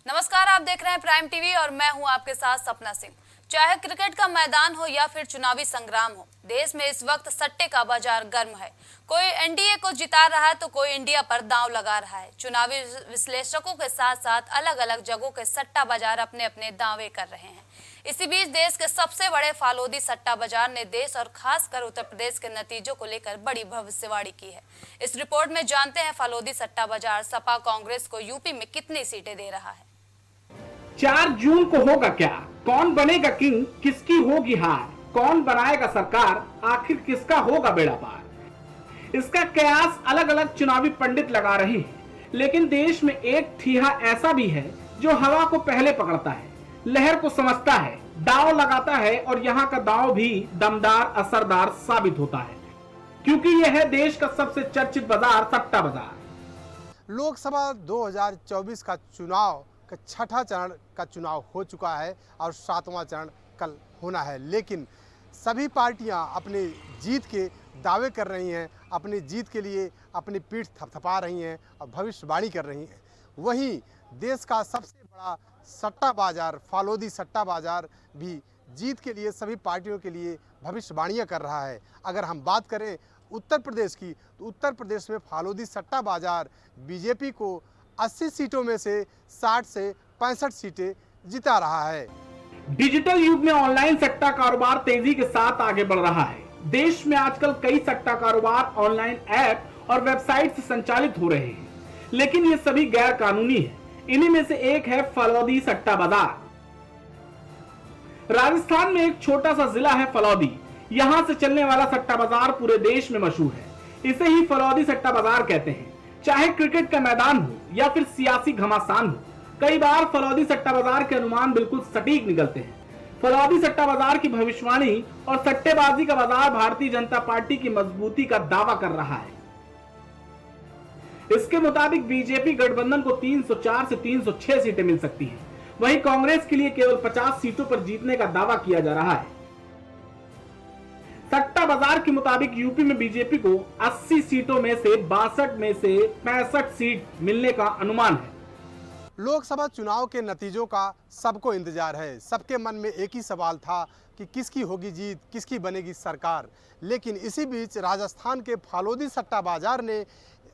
नमस्कार, आप देख रहे हैं प्राइम टीवी और मैं हूं आपके साथ सपना सिंह। चाहे क्रिकेट का मैदान हो या फिर चुनावी संग्राम हो, देश में इस वक्त सट्टे का बाजार गर्म है। कोई एनडीए को जिता रहा है तो कोई इंडिया पर दांव लगा रहा है। चुनावी विश्लेषकों के साथ साथ अलग अलग जगहों के सट्टा बाजार अपने अपने दावे कर रहे हैं। इसी बीच देश के सबसे बड़े फालोदी सट्टा बाजार ने देश और खासकर उत्तर प्रदेश के नतीजों को लेकर बड़ी भविष्यवाणी की है। इस रिपोर्ट में जानते हैं फालोदी सट्टा बाजार सपा कांग्रेस को यूपी में कितनी सीटें दे रहा है। 4 जून को होगा क्या? कौन बनेगा किंग? किसकी होगी हार? कौन बनाएगा सरकार? आखिर किसका होगा बेड़ा पार? इसका कयास अलग अलग चुनावी पंडित लगा रहे हैं, लेकिन देश में एक ठिहा ऐसा भी है जो हवा को पहले पकड़ता है, लहर को समझता है, दांव लगाता है और यहाँ का दांव भी दमदार असरदार साबित होता है, क्योंकि यह है देश का सबसे चर्चित बाजार, सट्टा बाजार। लोकसभा 2024 का चुनाव का छठा चरण का चुनाव हो चुका है और 7वां चरण कल होना है, लेकिन सभी पार्टियां अपनी जीत के दावे कर रही हैं, अपनी जीत के लिए अपनी पीठ थपथपा रही हैं और भविष्यवाणी कर रही हैं। वहीं देश का सबसे बड़ा सट्टा बाजार फालोदी सट्टा बाजार भी जीत के लिए सभी पार्टियों के लिए भविष्यवाणियाँ कर रहा है। अगर हम बात करें उत्तर प्रदेश की, तो उत्तर प्रदेश में फालोदी सट्टा बाजार बीजेपी को 80 सीटों में से 60 से 65 सीटें जिता रहा है। डिजिटल युग में ऑनलाइन सट्टा कारोबार तेजी के साथ आगे बढ़ रहा है। देश में आजकल कई सट्टा कारोबार ऑनलाइन ऐप और वेबसाइट से संचालित हो रहे हैं, लेकिन ये सभी गैर कानूनी है। इन्हीं में से एक है फलौदी सट्टा बाजार। राजस्थान में एक छोटा सा जिला है फलौदी। यहां से चलने वाला सट्टा बाजार पूरे देश में मशहूर है। इसे ही फलौदी सट्टा बाजार कहते हैं। चाहे क्रिकेट का मैदान हो या फिर सियासी घमासान हो, कई बार फलौदी सट्टा बाजार के अनुमान बिल्कुल सटीक निकलते हैं। फलौदी सट्टा बाजार की भविष्यवाणी और सट्टेबाजी का बाजार भारतीय जनता पार्टी की मजबूती का दावा कर रहा है। इसके मुताबिक बीजेपी गठबंधन को 304 से 306 सीटें मिल सकती हैं। वहीं कांग्रेस के लिए केवल 50 सीटों पर जीतने का दावा किया जा रहा है। सट्टा बाजार के मुताबिक यूपी में बीजेपी को 80 सीटों में से 62 में से 65 सीट मिलने का अनुमान है। लोकसभा चुनाव के नतीजों का सबको इंतजार है। सबके मन में एक ही सवाल था कि किसकी होगी जीत, किसकी बनेगी सरकार। लेकिन इसी बीच राजस्थान के फालोदी सट्टा बाजार ने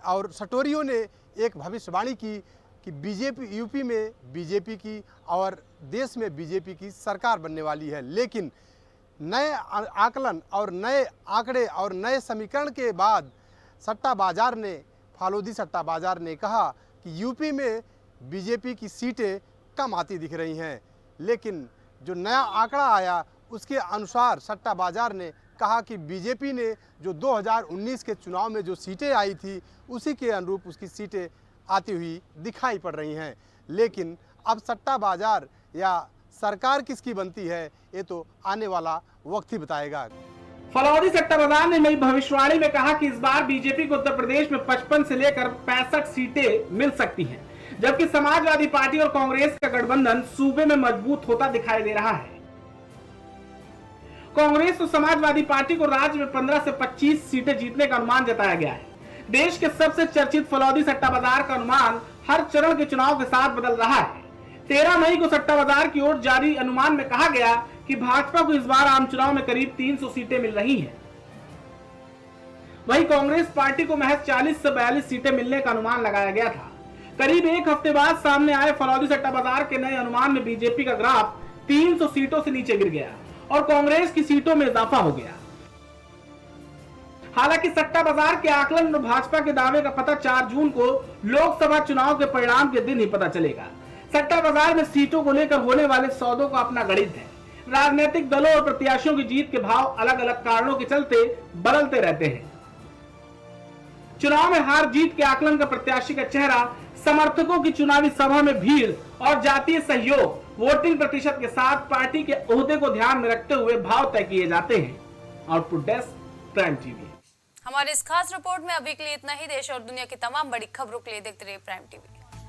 और सटोरियों ने एक भविष्यवाणी की कि बीजेपी यूपी में बीजेपी की और देश में बीजेपी की सरकार बनने वाली है। लेकिन नए आकलन और नए आंकड़े और नए समीकरण के बाद सट्टा बाजार ने फालोदी सट्टा बाजार ने कहा कि यूपी में बीजेपी की सीटें कम आती दिख रही हैं। लेकिन जो नया आंकड़ा आया उसके अनुसार सट्टा बाजार ने कहा कि बीजेपी ने जो 2019 के चुनाव में जो सीटें आई थी उसी के अनुरूप उसकी सीटें आती हुई दिखाई पड़ रही हैं। लेकिन अब सट्टा बाजार या सरकार किसकी बनती है ये तो आने वाला वक्त ही बताएगा। फलौदी सट्टा बाजार ने नई भविष्यवाणी में कहा कि इस बार बीजेपी को उत्तर प्रदेश में 55 से लेकर 65 सीटें मिल सकती हैं, जबकि समाजवादी पार्टी और कांग्रेस का गठबंधन सूबे में मजबूत होता दिखाई दे रहा है। कांग्रेस और समाजवादी पार्टी को राज्य में 15 से 25 सीटें जीतने का अनुमान जताया गया है। देश के सबसे चर्चित फलौदी सट्टा बाजार का अनुमान हर चरण के चुनाव के साथ बदल रहा है। 13 मई को सट्टा बाजार की ओर जारी अनुमान में कहा गया कि भाजपा को इस बार आम चुनाव में करीब 300 सीटें मिल रही हैं। वहीं कांग्रेस पार्टी को महज 40 से 42 सीटें मिलने का अनुमान लगाया गया था। करीब एक हफ्ते बाद सामने आए फलौदी सट्टा बाजार के नए अनुमान में बीजेपी का ग्राफ 300 सीटों से नीचे गिर गया और कांग्रेस की सीटों में इजाफा हो गया। हालांकि सट्टा बाजार के आकलन और भाजपा के दावे का पता 4 जून को लोकसभा चुनाव के परिणाम के दिन ही पता चलेगा। सट्टा बाजार में सीटों को लेकर होने वाले सौदों का अपना गणित है। राजनीतिक दलों और प्रत्याशियों की जीत के भाव अलग अलग कारणों के चलते बदलते रहते हैं। चुनाव में हार जीत के आकलन का प्रत्याशी का चेहरा समर्थकों की चुनावी सभा में भीड़ और जातीय सहयोग, वोटिंग प्रतिशत के साथ पार्टी के ओहदे को ध्यान में रखते हुए भाव तय किए जाते हैं। Output desk, prime TV. हमारे इस खास रिपोर्ट में अभी के लिए इतना ही। देश और दुनिया की तमाम बड़ी खबरों के लिए देखते रहिए प्राइम टीवी।